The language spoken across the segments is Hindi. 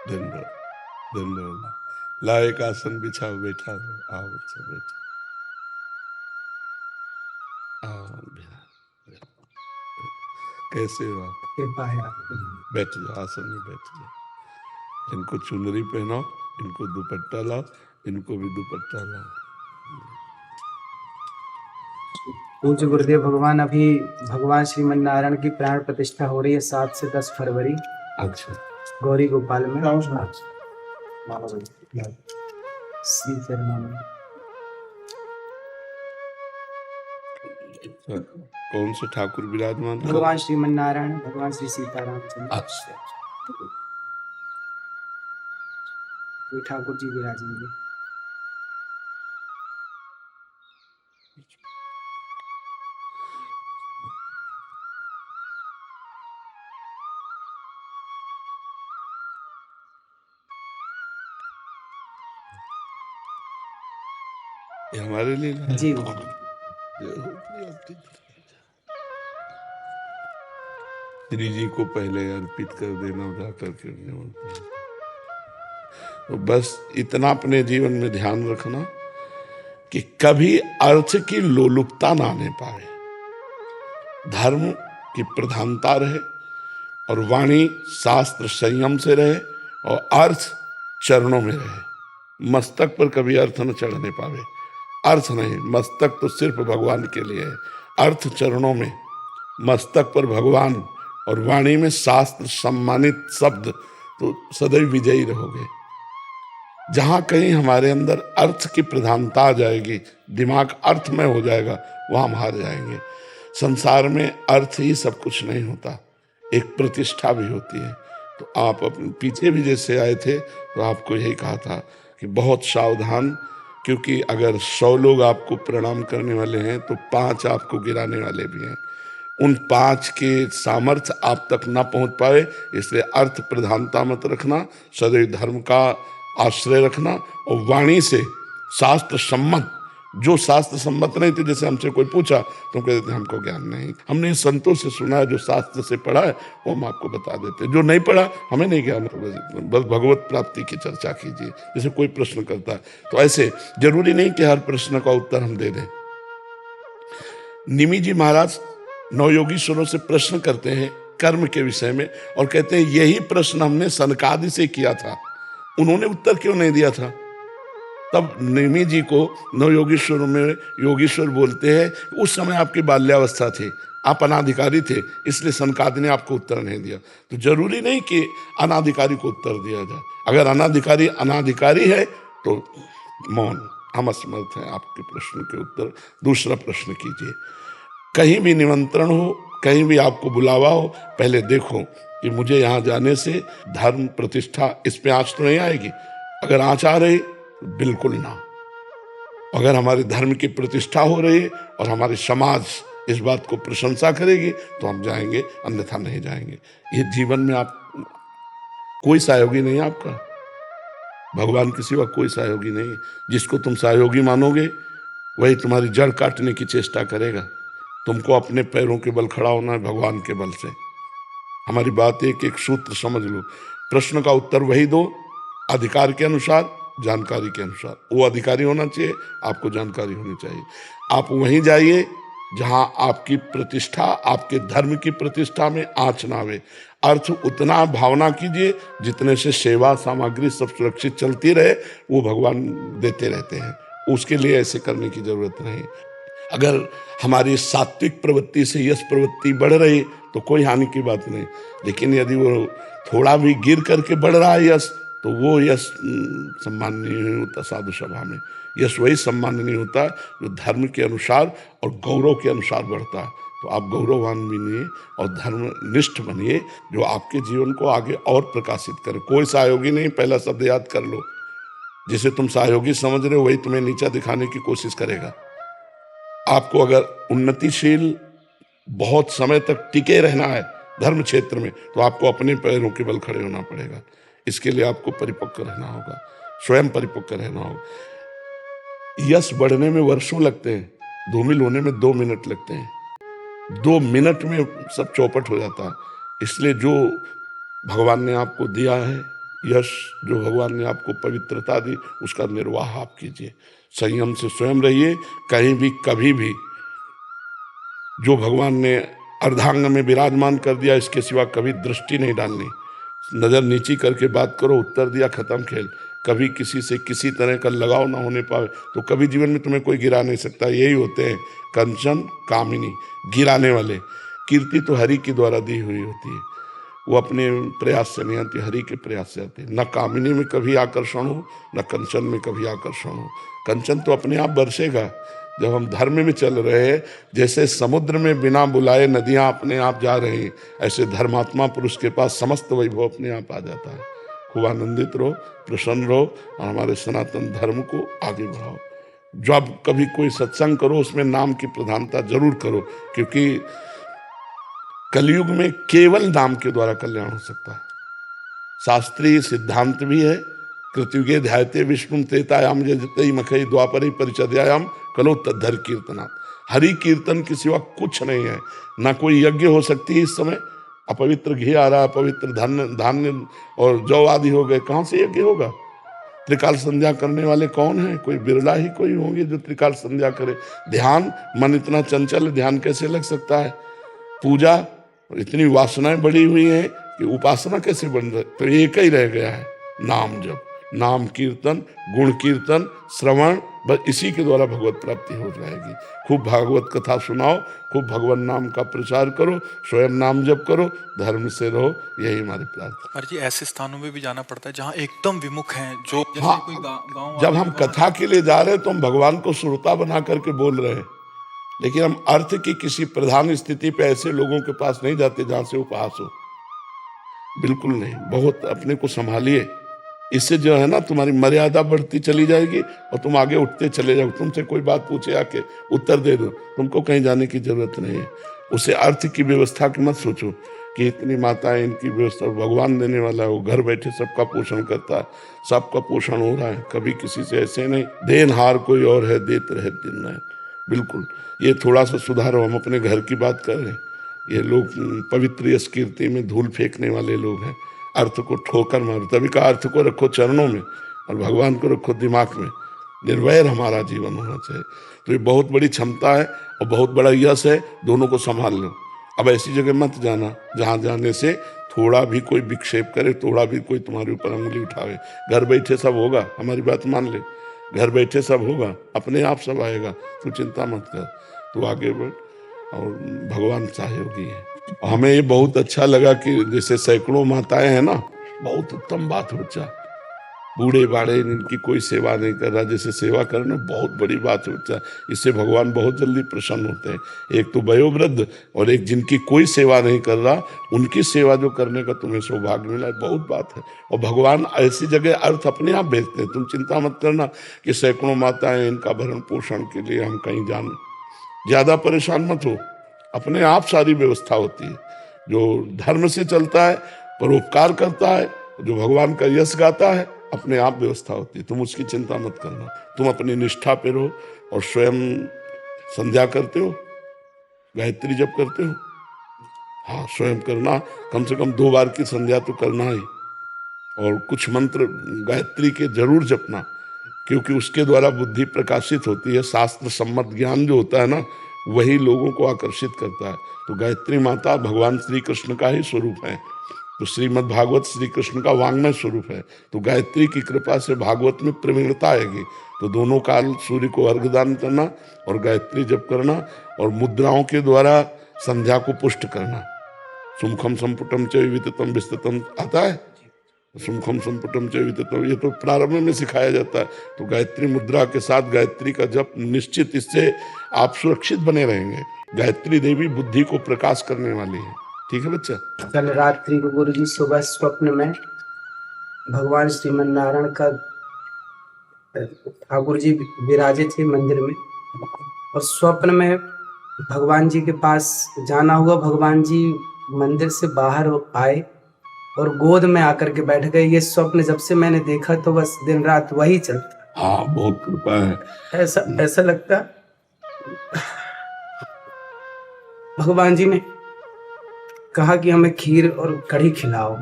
धन्यवाद, धन्यवाद। ला एक आसन बिछाओ, बैठा रहो, आओ बच्चा बैठो, आओ कैसे हो आप? कृपा है आपकी। बैठ जाओ, आसन में बैठ जाओ। इनको चुनरी पहनाओ, इनको दुपट्टा लाओ, इनको भी दुपट्टा लाओ। पूज्य गुरुदेव भगवान, अभी भगवान श्रीमन नारायण की प्राण प्रतिष्ठा हो रही है 7 से 10 फरवरी। अच्छा, गौरी गोपाल में। श्री चरणों में। कौन से ठाकुर विराजमान? भगवान श्रीमन नारायण, भगवान श्री सीताराम चंद्र। अच्छा, ये ठाकुर जी विराजेंगे। ये हमारे लिए लाए? जी श्री जी को पहले अर्पित कर देना, जा करके तो बस इतना अपने जीवन में ध्यान रखना कि कभी अर्थ की लोलुपता ना आने पाए, धर्म की प्रधानता रहे और वाणी शास्त्र संयम से रहे और अर्थ चरणों में रहे। मस्तक पर कभी अर्थ न चढ़ने पावे, अर्थ नहीं, मस्तक तो सिर्फ भगवान के लिए है, अर्थ चरणों में, मस्तक पर भगवान और वाणी में शास्त्र सम्मानित शब्द, तो सदैव विजयी रहोगे। जहां कहीं हमारे अंदर अर्थ की प्रधानता आ जाएगी, दिमाग अर्थमय हो जाएगा, वहां हम हार जाएंगे। संसार में अर्थ ही सब कुछ नहीं होता, एक प्रतिष्ठा भी होती है। तो आप अपने पीछे भी जैसे आए थे तो आपको यही कहा था कि बहुत सावधान, क्योंकि अगर 100 लोग आपको प्रणाम करने वाले हैं तो 5 आपको गिराने वाले भी हैं। उन 5 के सामर्थ्य आप तक ना पहुंच पाए, इसलिए अर्थ प्रधानता मत रखना, सदैव धर्म का आश्रय रखना और वाणी से शास्त्र सम्मत, जो शास्त्र सम्मत नहीं थे, जैसे हमसे कोई पूछा तो कहते थे हमको ज्ञान नहीं, हमने संतों से सुना है, जो शास्त्र से पढ़ा है वो हम आपको बता देते, जो नहीं पढ़ा हमें नहीं ज्ञान, बस भगवत प्राप्ति की चर्चा कीजिए। जैसे कोई प्रश्न करता है तो ऐसे जरूरी नहीं कि हर प्रश्न का उत्तर हम दे दें। निमि जी महाराज नवयोगीश्वरों से प्रश्न करते हैं कर्म के विषय में और कहते हैं यही प्रश्न हमने सनकादि से किया था, उन्होंने उत्तर क्यों नहीं दिया था? तब निमि जी को नवयोगीश्वर में योगीश्वर बोलते हैं, उस समय आपकी बाल्यावस्था थी, आप अनाधिकारी थे, इसलिए सनकादि ने आपको उत्तर नहीं दिया। तो जरूरी नहीं कि अनाधिकारी को उत्तर दिया जाए, अगर अनाधिकारी अनाधिकारी है तो मौन, हम असमर्थ हैं आपके प्रश्न के उत्तर। दूसरा प्रश्न कीजिए, कहीं भी निमंत्रण हो, कहीं भी आपको बुलावा हो, पहले देखो कि मुझे यहाँ जाने से धर्म प्रतिष्ठा इस पे आँच तो नहीं आएगी। अगर आँच आ रही बिल्कुल ना, अगर हमारे धर्म की प्रतिष्ठा हो रही है और हमारे समाज इस बात को प्रशंसा करेगी तो हम जाएंगे, अन्यथा नहीं जाएंगे। ये जीवन में आप कोई सहयोगी नहीं है आपका, भगवान के सिवा कोई सहयोगी नहीं है। जिसको तुम सहयोगी मानोगे वही तुम्हारी जड़ काटने की चेष्टा करेगा। तुमको अपने पैरों के बल खड़ा होना है, भगवान के बल से। हमारी बात एक एक सूत्र समझ लो, प्रश्न का उत्तर वही दो अधिकार के अनुसार, जानकारी के अनुसार। वो अधिकारी होना चाहिए, आपको जानकारी होनी चाहिए। आप वहीं जाइए जहां आपकी प्रतिष्ठा, आपके धर्म की प्रतिष्ठा में आँच ना आवे। अर्थ उतना भावना कीजिए जितने से सेवा सामग्री सब सुरक्षित चलती रहे, वो भगवान देते रहते हैं, उसके लिए ऐसे करने की जरूरत नहीं। अगर हमारी सात्विक प्रवृत्ति से यश प्रवृत्ति बढ़ रही तो कोई हानि की बात नहीं, लेकिन यदि वो थोड़ा भी गिर करके बढ़ रहा है यश, तो वो यश सम्माननीय नहीं होता। साधु सभा में यश वही सम्माननीय होता है जो धर्म के अनुसार और गौरव के अनुसार बढ़ता है। तो आप गौरववान बनिए और धर्मनिष्ठ बनिए, जो आपके जीवन को आगे और प्रकाशित करे। कोई सहयोगी नहीं, पहला शब्द याद कर लो, जिसे तुम सहयोगी समझ रहे हो वही तुम्हें नीचा दिखाने की कोशिश करेगा। आपको अगर उन्नतिशील बहुत समय तक टिके रहना है धर्म क्षेत्र में, तो आपको अपने पैरों के बल खड़े होना पड़ेगा। इसके लिए आपको परिपक्व रहना होगा, स्वयं परिपक्व रहना होगा। यश बढ़ने में वर्षों लगते हैं, धूमिल होने में 2 मिनट लगते हैं। 2 मिनट में सब चौपट हो जाता है। इसलिए जो भगवान ने आपको दिया है यश जो भगवान ने आपको पवित्रता दी उसका निर्वाह आप कीजिए, संयम से स्वयं रहिए। कहीं भी कभी भी जो भगवान ने अर्धांग में विराजमान कर दिया इसके सिवा कभी दृष्टि नहीं डालनी। नज़र नीची करके बात करो, उत्तर दिया, खत्म खेल। कभी किसी से किसी तरह का लगाव ना होने पाए तो कभी जीवन में तुम्हें कोई गिरा नहीं सकता। यही होते हैं कंचन कामिनी, गिराने वाले। कीर्ति तो हरि के द्वारा दी हुई होती है, वो अपने प्रयास से नहीं आती, हरि के प्रयास से आती है। न कामिनी में कभी आकर्षण हो, न कंचन में कभी आकर्षण हो। कंचन तो अपने आप बरसेगा जब हम धर्म में चल रहे हैं। जैसे समुद्र में बिना बुलाए नदियां अपने आप जा रही हैं, ऐसे धर्मात्मा पुरुष के पास समस्त वैभव अपने आप आ जाता है। खूब आनंदित रहो, प्रसन्न रहो और हमारे सनातन धर्म को आगे बढ़ाओ। जब कभी कोई सत्संग करो उसमें नाम की प्रधानता जरूर करो, क्योंकि कलयुग में केवल नाम के द्वारा कल्याण हो सकता है। शास्त्रीय सिद्धांत भी है, कृतयुगे ध्यायते विष्णु त्रेतायाम जयते मखई द्वापरे परिचर्यायाम कलो तद्धर कीर्तनात्। हरि कीर्तन के सिवा कुछ नहीं है। ना कोई यज्ञ हो सकती है इस समय, अपवित्र घी आ रहा, अपवित्र धान्य और जौ आदि हो गए, कहाँ से यज्ञ होगा? त्रिकाल संध्या करने वाले कौन है? कोई बिरला ही कोई होंगे जो त्रिकाल संध्या करे। ध्यान, मन इतना चंचल, ध्यान कैसे लग सकता है? पूजा, इतनी वासनाएं बढ़ी हुई हैं कि उपासना कैसे बन रही? तो एक ही रह गया है, नाम जप, नाम कीर्तन, गुण कीर्तन, श्रवण, बस इसी के द्वारा भगवत प्राप्ति हो जाएगी। खूब भागवत कथा सुनाओ, खूब भगवान नाम का प्रचार करो, स्वयं नाम जप करो, धर्म से रहो, यही हमारी प्रार्थना। और जी ऐसे स्थानों में भी जाना पड़ता है जहाँ एकदम विमुख हैं, जो जैसे हाँ, कोई गाँव जब हम कथा के लिए जा रहे हैं तो हम भगवान को श्रोता बना करके बोल रहे हैं, लेकिन हम अर्थ की किसी प्रधान स्थिति पे ऐसे लोगों के पास नहीं जाते जहां से उपहास हो, बिल्कुल नहीं। बहुत अपने को संभालिए, इससे जो है ना तुम्हारी मर्यादा बढ़ती चली जाएगी और तुम आगे उठते चले जाओ। तुमसे कोई बात पूछे आके उत्तर दे दो, तुमको कहीं जाने की जरूरत नहीं है। उसे अर्थ की व्यवस्था की मत सोचो कि इतनी माताएं, इनकी व्यवस्था भगवान देने वाला है, वो घर बैठे सबका पोषण करता है, सबका पोषण हो रहा है। कभी किसी से ऐसे नहीं, देनहार कोई और है, देत रहे दिन रात। बिल्कुल, ये थोड़ा सा सुधारो। हम अपने घर की बात कर रहे हैं, ये लोग पवित्र यश कीर्ति में धूल फेंकने वाले लोग हैं, अर्थ को ठोकर मारो। तभी का अर्थ को रखो चरणों में और भगवान को रखो दिमाग में। निर्वैर हमारा जीवन होना चाहिए। तो ये बहुत बड़ी क्षमता है और बहुत बड़ा यश है, दोनों को संभाल लो। अब ऐसी जगह मत जाना जहाँ जाने से थोड़ा भी कोई विक्षेप करे, थोड़ा भी कोई तुम्हारे ऊपर उंगली उठावे। घर बैठे सब होगा, हमारी बात मान ले, घर बैठे सब होगा, अपने आप सब आएगा, तू चिंता मत कर, तू आगे बढ़ और भगवान सहयोगी है। हमें ये बहुत अच्छा लगा कि जैसे सैकड़ों माताएं हैं ना, बहुत उत्तम बात हो। बच्चा बूढ़े बाढ़े इनकी कोई सेवा नहीं कर रहा, जैसे सेवा करना बहुत बड़ी बात है बच्चा। इससे भगवान बहुत जल्दी प्रसन्न होते हैं। एक तो वयोवृद्ध और एक जिनकी कोई सेवा नहीं कर रहा, उनकी सेवा जो करने का तुम्हें सौभाग्य मिला है, बहुत बात है। और भगवान ऐसी जगह अर्थ अपने आप भेजते हैं। तुम चिंता मत करना कि सैकड़ों माताएं, इनका भरण पोषण के लिए हम कहीं जान, ज्यादा परेशान मत हो, अपने आप सारी व्यवस्था होती है। जो धर्म से चलता है, परोपकार करता है, जो भगवान का यश गाता है, अपने आप व्यवस्था होती है। तुम उसकी चिंता मत करना, तुम अपनी निष्ठा पे रहो। और स्वयं संध्या करते हो, गायत्री जप करते हो? हाँ, स्वयं करना, कम से कम 2 बार की संध्या तो करना ही। और कुछ मंत्र गायत्री के जरूर जपना, क्योंकि उसके द्वारा बुद्धि प्रकाशित होती है। शास्त्र सम्मत ज्ञान जो होता है ना, वही लोगों को आकर्षित करता है। तो गायत्री माता भगवान श्री कृष्ण का ही स्वरूप है। तो श्रीमद् भागवत श्री कृष्ण का वांग्मय स्वरूप है। तो गायत्री की कृपा से भागवत में प्रवीणता आएगी। तो दोनों काल सूर्य को अर्घ दान करना और गायत्री जप करना और मुद्राओं के द्वारा संध्या को पुष्ट करना। सुमुखम संपुटम च विततम विस्ततम आता है, सुमुखम संपुटम च विततम, ये तो प्रारंभ में सिखाया जाता है। तो गायत्री मुद्रा के साथ गायत्री का जप निश्चित, इससे आप सुरक्षित बने रहेंगे। गायत्री देवी बुद्धि को प्रकाश करने वाली है। ठीक है बच्चा? कल रात्रि को गुरु जी सुबह स्वप्न में भगवान श्रीमन नारायण का ठाकुर जी विराजे थे मंदिर में, और स्वप्न में भगवान जी के पास जाना हुआ। भगवान जी मंदिर से बाहर आए और गोद में आकर के बैठ गए। ये स्वप्न जब से मैंने देखा तो बस दिन रात वही चलता। हाँ, बहुत कृपा है। ऐसा लगता भगवान जी ने कहा कि हमें खीर और कढ़ी खिलाओ।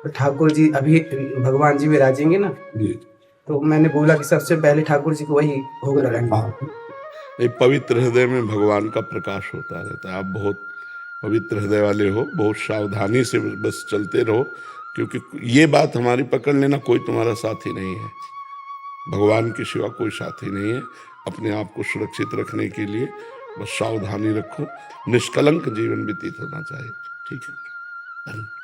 तो ठाकुर जी अभी भगवान जी विराजेंगे ना, जी। तो मैंने बोला कि सबसे पहले ठाकुर जी को वही भोग लगाएंगे। ये पवित्र हृदय में भगवान का प्रकाश होता रहता है। आप बहुत पवित्र हृदय वाले हो, बहुत सावधानी से बस चलते रहो, क्योंकि ये बात हमारी पकड़ लेना, कोई तुम्हारा साथी नहीं है, भगवान के सिवा कोई साथी नहीं है। अपने आप को सुरक्षित रखने के लिए बस सावधानी रखो, निष्कलंक जीवन व्यतीत होना चाहिए। ठीक है, धन्यवाद।